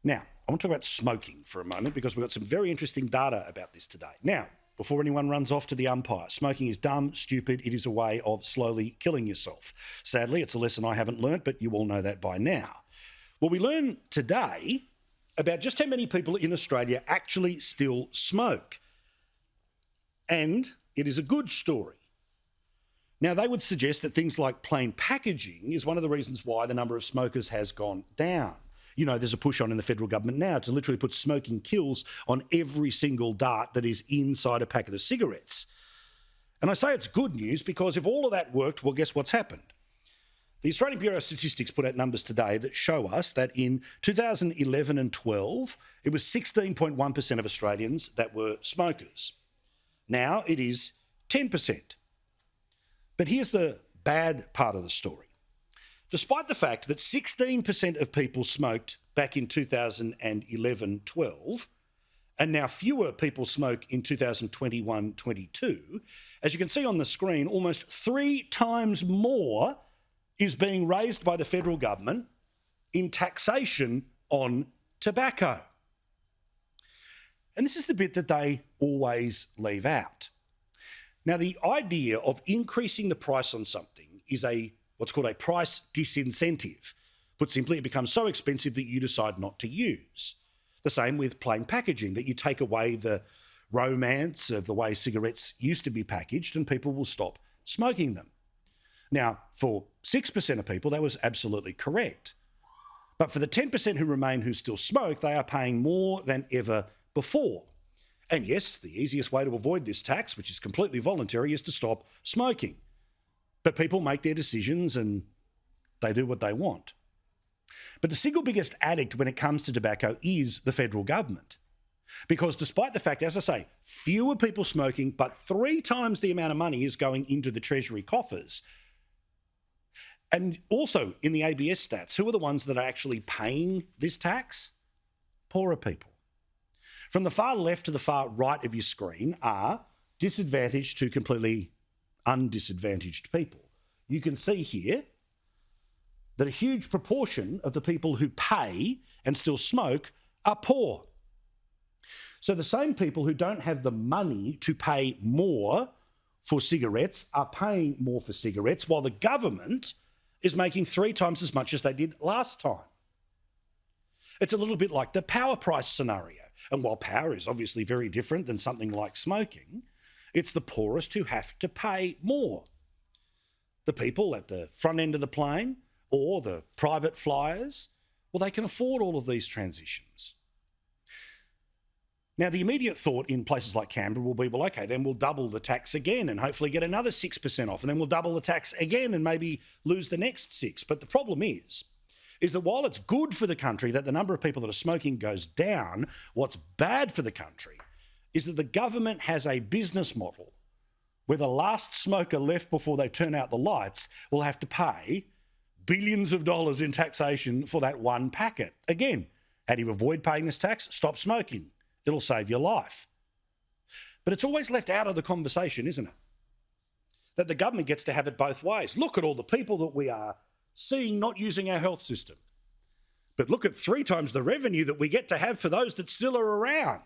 Now, I want to talk about smoking for a moment because we've got some very interesting data about this today. Now, before anyone runs off to the umpire, smoking is dumb, stupid. It is a way of slowly killing yourself. Sadly, it's a lesson I haven't learnt, but you all know that by now. Well, we learn today about just how many people in Australia actually still smoke. And it is a good story. Now, they would suggest that things like plain packaging is one of the reasons why the number of smokers has gone down. You know, there's a push on in the federal government now to literally put smoking kills on every single dart that is inside a packet of cigarettes. And I say it's good news because if all of that worked, well, guess what's happened? The Australian Bureau of Statistics put out numbers today that show us that in 2011 and 12, it was 16.1% of Australians that were smokers. Now it is 10%. But here's the bad part of the story. Despite the fact that 16% of people smoked back in 2011-12, and now fewer people smoke in 2021-22, as you can see on the screen, almost 3 times more is being raised by the federal government in taxation on tobacco. And this is the bit that they always leave out. Now, the idea of increasing the price on something is what's called a price disincentive. Put simply, it becomes so expensive that you decide not to use. The same with plain packaging, that you take away the romance of the way cigarettes used to be packaged and people will stop smoking them. Now, for 6% of people, that was absolutely correct. But for the 10% who remain who still smoke, they are paying more than ever before. And yes, the easiest way to avoid this tax, which is completely voluntary, is to stop smoking. But people make their decisions and they do what they want. But the single biggest addict when it comes to tobacco is the federal government. Because despite the fact, as I say, fewer people smoking, but 3 times the amount of money is going into the Treasury coffers. And also in the ABS stats, who are the ones that are actually paying this tax? Poorer people. From the far left to the far right of your screen are disadvantaged to completely undisadvantaged people. You can see here that a huge proportion of the people who pay and still smoke are poor. So the same people who don't have the money to pay more for cigarettes are paying more for cigarettes, while the government is making 3 times as much as they did last time. It's a little bit like the power price scenario. And while power is obviously very different than something like smoking, it's the poorest who have to pay more. The people at the front end of the plane or the private flyers, well, they can afford all of these transitions. Now, the immediate thought in places like Canberra will be, well, okay, then we'll double the tax again and hopefully get another 6% off, and then we'll double the tax again and maybe lose the next 6. But the problem is that while it's good for the country that the number of people that are smoking goes down, what's bad for the country is that the government has a business model where the last smoker left before they turn out the lights will have to pay billions of dollars in taxation for that one packet. Again, how do you avoid paying this tax? Stop smoking. It'll save your life. But it's always left out of the conversation, isn't it? That the government gets to have it both ways. Look at all the people that we are seeing not using our health system. But look at 3 times the revenue that we get to have for those that still are around.